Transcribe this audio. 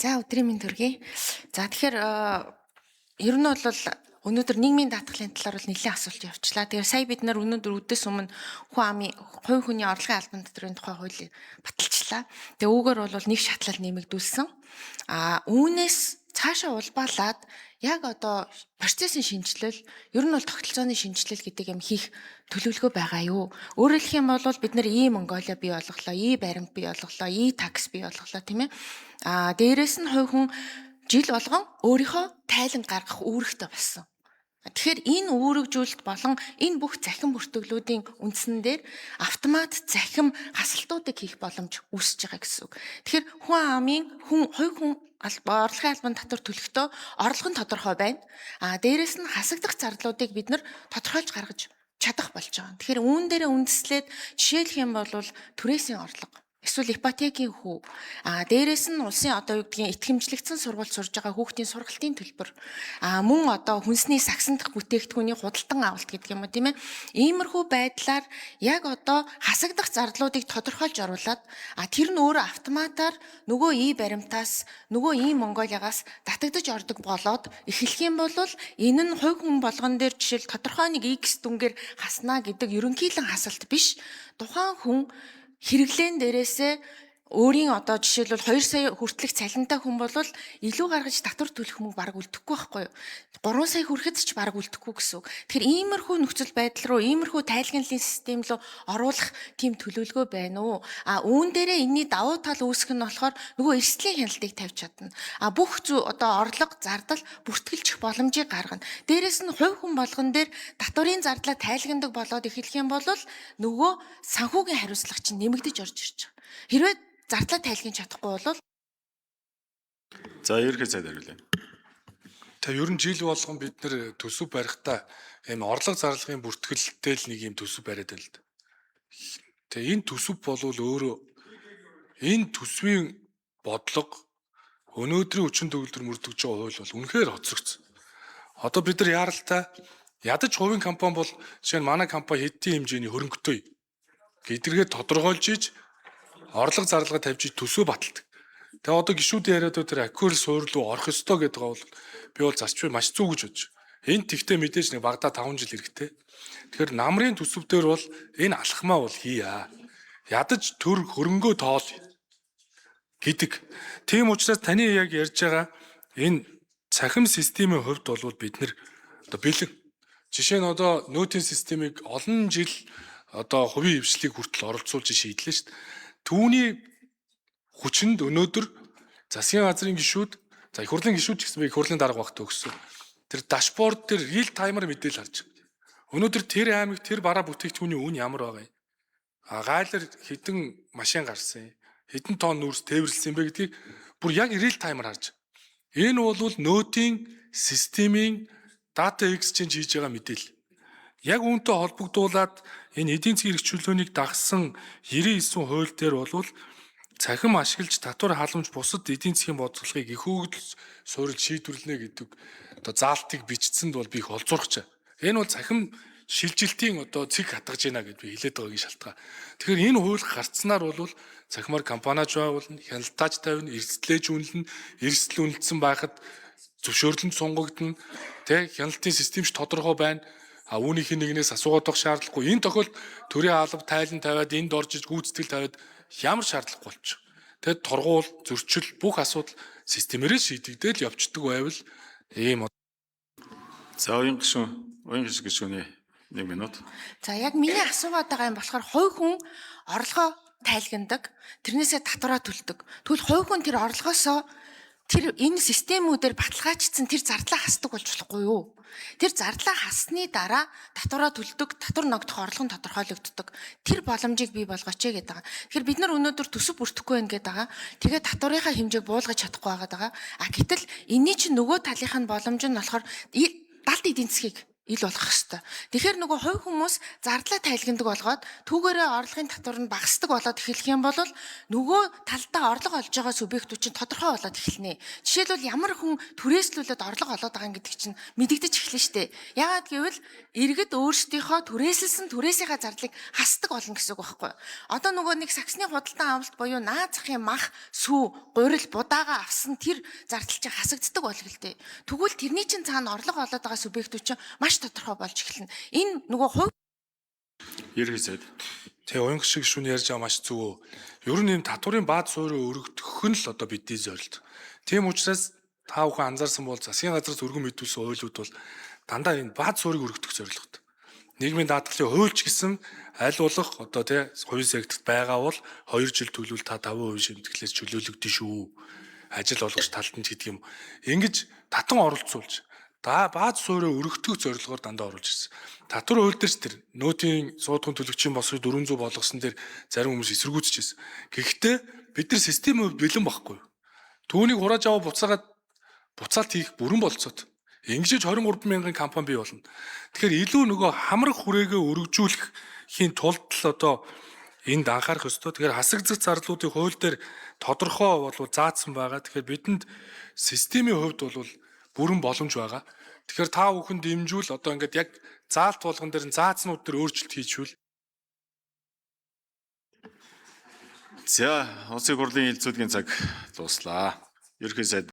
За өдрийн мэнд төргий. За тэгэхээр ер нь бол өнөөдөр нийгмийн даатгалын талаар бол нэлээд асуулт явуулчлаа. Тэгэхээр сая бид нар өнөөдөр үдээс өмнө хүн амын хувь хүний орлогын албан татврын тухай хуулийг баталчлаа. Тэгээ үүгээр бол нэг шатлал нэмэгдүүлсэн. Үүнээс цаашаа улбаалаад яг одоо процессын шинжилэл, ер нь бол тогтолцооны шинжилэл гэдэг юм хийх төлөвлөгөө байгаа юу? Өөрөөр хэлэх юм бол бид нар Монголиа бий болголоо, баримт бий болголоо, такс бий болголоо тийм ээ. Дээрээс нь хувь хүн жил болгон өөрийнхөө тайлан гаргах үүрэгтэй болсон. Тэгэхээр энэ үүрэгжүүлэлт болон энэ бүх захин бүртгэлүүдийн үндсэн дээр автомат захин хасалтуудыг хийх боломж үүсэж байгаа гэсэн үг. Тэгэхээр хүн амын хувь хүн орлогын албан татвар төлөхдөө орлого нь тодорхой байна. Дээрээс нь хасагдах зарлуудыг бид нар тодорхойлж гаргаж чадах болж байгаа. Тэгэхээр үүн дээрээ үндэслээд жишээлх юм бол түрээсийн орлого эсвэл ипотекийн хүү. Дээрээс нь улсын одоо юу гэдгийг итгэмжлэгдсэн сургууль сурж байгаа хүүхдийн сургалтын төлбөр. Мөн одоо хүнсний сагсан дахь бүтээгдэхүүний худалдан авалт гэдэг юм уу тийм ээ. Иймэрхүү байдлаар яг одоо хасагдах зарлуудыг тодорхойлж оруулаад тэр нь өөрөө автоматар нөгөө баримтаас нөгөө Монголиагаас татагдаж ордог болоод эхлэх юм бол энэ нь хувь хүн болгон дээр жишээл тодорхой нэг X дүнгээр хаснаа гэдэг ерөнхийлөн хасалт биш. Тухайн хүн хэрэглэн дээрээсээ өөрийн одоо жишээлбэл 2 сая хүртэлх цалинтай хүн бол илүү гаргаж татвар төлөх мөнгө бараг үлдэхгүй байхгүй юу? 3 сая хүрэхэд ч бараг үлдэхгүй гэсэн үг. Тэгэхээр иймэрхүү нөхцөл байдал руу, иймэрхүү тайлгналын систем рүү оруулах тийм төлөвлөгөө байна уу? Үүн дээрээ энэний давуу тал үүсэх нь болохоор нөгөө эрсдлийн хяналтыг тавьж чадна. Бүх зүй одоо орлого, зардал бүртгэлжих боломжийг гаргана. Дээрээс нь хувь хүн болгон дээр татварын зардлаа тайлганадаг болоод эхлэх юм бол нөгөө санхүүгийн хариуцлага чинь нэмэгдэж орж ирж байгаа. Хэрвээ зардлаа тайлгнаж чадахгүй бол за ерхий цайд хариулъя. Тэгээ ер нь жил болгон бид нэр төсөв барихтаа ийм орлого зарлагын бүртгэлтэй л нэг ийм төсөв бариад байл л да. Тэгээ энэ төсөв болвол өөрөө энэ төсвийн бодлого өнөөдрийн хүчин төгөлдөр мөрдөж байгаа хууль бол үнэхээр хоцрогдсон. Одоо бид нар яаралтай ядаж хувийн компани бол жишээ нь манай компани хэдийн хэмжээний хөрөнгөтэй гэдэргээ тодорхойлж иж орлого зарлага тавьж төсөө баталдаг. Тэгээ одоо гишүүдийн яриад тэр акварл суурь руу орох ёстой гэдэг бол би бол зарчмыг маш зөв гэж бодож. Энд тэгтээ мэдээж нэг багада 5 жил хэрэгтэй. Тэгэхээр намрын төсөв дээр бол энэ алхмаа бол хийя. Ядаж төр хөрөнгөө тоол гэдэг. Тийм учраас таны яг ярьж байгаа энэ цахим системийн хувьд бол бид нэр одоо бэлэн. Жишээ нь одоо нөөтийн системийг олон жил одоо хувийн хвшлийг хүртэл оролцуулж шийдлээ шүү дээ. Түүний хүчинд өнөөдөр засгийн газрын гишүүд, их хурлын гишүүд ч гэсэн би их хурлын дарга багт өгсөн. Тэр дашборд дээр real timer мэдээлэл харж байгаа. Өнөөдөр тэр аймаг тэр бараа бүтээгдэхүүний үн ямар байгаа юм? Гайлар хэдэн машин гарсан, хэдэн тонн нүүрс тээвэрлсэн бэ гэдгийг бүр яг real timer харж байгаа. Энэ бол нөөтийн системийн data exchange хийж байгаа мэдээлэл. Яг үүнтэй холбогдуулаад энэ эдийн засгийн эрх чөлөөнийг дагсан 99 хууль дээр бол цахим ашиглаж татвар халамж бусад эдийн засгийн бодлогыг их хөгжил суурилж шийдвэрлэнэ гэдэг одоо заалтыг бичсэнд бол би их олзуурч. Энэ бол цахим шилжилтийн одоо цэг хатгаж байна гэдээ би хэлээд байгаагийн шалтгаан. Тэгэхээр энэ хууль гарцсанаар бол цахимаар компаниаж байгуулна, хяналтаач тавина, эрсдлээж үнэлнэ, эрсдэл үнэлсэн байхад зөвшөөрлөнд сунгагдана, хяналтын системч тодорхой байна. Үүнийх нэгнээс асуугаад байх шаардлагагүй. Энэ тохиолдолд төрийн алба тайлан тавиад энд орж иж гүйцэтгэл тавиад ямар шаардлага болчих. Тэгэд торгуул, зөрчил бүх асуудал системээрээ шийдэгдэл явцдаг байвал ийм. За уян гишүүний 1 минут. За яг миний асуугаад байгаа юм болохоор хувь хүн орлогоо тайлганадаг, тэрнээсээ татвараа төлдөг. Тэгвэл хувь хүн тэр орлогоосоо тэр энэ системүүдээр баталгаажсан тэр зардлаа хасдаг болж болохгүй юу? Тэр зардлаа хассны дараа татвараа төлдөг, татвар ногдох орлого нь тодорхойлогддог. Тэр боломжийг бий болгооч гэдэг байгаа. Тэгэхээр бид нар өнөөдөр төсөв бүртгэхгүй байх гэдэг байгаа. Тэгээд татварынхаа хэмжээг буулгаж чадахгүй байгаа. Гэтэл энэний чинь нөгөө талынх нь боломж нь болохоор далд эдийн засгийг ил болох хэвээр. Тэгэхээр нөгөө хувь хүмүүс зардлаа тайлгнадаг болгоод түүгээрээ орлогын татвар нь багасдаг болоод эхлэх юм бол нөгөө талдаа орлого олж байгаа субъектүүд чинь тодорхой болоод эхэлнэ. Жишээлбэл ямар хүн түрээслүүлээд орлого олоод байгаа гэдэг чинь мэдэгдэж эхэлнэ шүү дээ. Яагаад гэвэл иргэд өөрсдийнхөө түрээсэлсэн түрээсийнхаа зардлыг хасдаг болно гэсэн үг байхгүй юу? Одоо нөгөө нэг саксны худалдан авалт буюу наад захын мах, сүү, гурил, будаага авсан тэр зардал чинь хасагддаг болох л дээ. Тэгвэл тэрний чинь цаана орлого олоод байгаа субъектүүд чинь маш тодорхой болж эхэлнэ. Энэ нөгөө хувь Ерхий сайд. Тэгээ уянг шиг шүн ярьж байгаа маш зөв. Ер нь энэ татварын бааз суурийг өргөх нь л одоо бидний зорилт. Тийм учраас та бүхэн анзаарсан бол засгийн газраас өргөн мэдүүлсэн хуулиуд бол дандаа энэ бааз суурийг өргөдөх зорилготой. Нийгмийн даатгалын хуульч гэсэн аль болох одоо тий хувийн секторт байгаа бол 2 жил төлөвлөл та 5% шимтгэлээс чөлөөлөгдөн шүү. Ажил олгогч талд нь гэдэг юм. Ингэж татан оролцуулж бааз суурийг өргөдөх зорилгоор дандаа оруулж ирсэн. Татвар хууль дээрс тэр нөөтийн суудгын төлөгчийн босрыг 400 болгосон дээр зарим хүмүүс эсэргүүцчихсэн. Гэхдээ бид нар системээ бэлэн байхгүй. Түүнийг хурааж аваа буцаалт хийх бүрэн болцоод ингэж 23 мянган компани бий болно. Тэгэхээр илүү нөгөө хамрах хүрээгээ өргөжүүлэхийн тулд л одоо энд анхаарах ёстой. Тэгэхээр хасагдсан зарлуудын хууль дээр тодорхой болов заасан байгаа. Тэгэхээр бидэнд системийн хувьд бол бүрэн боломж байгаа. Тэгэхээр та бүхэн дэмжүүл одоо ингээд яг заалт болгон дээр заацнууд дээр өөрчлөлт хийчихвэл За, улсын хурлын хилцүүлгийн цаг дуслаа. Ерхий сайд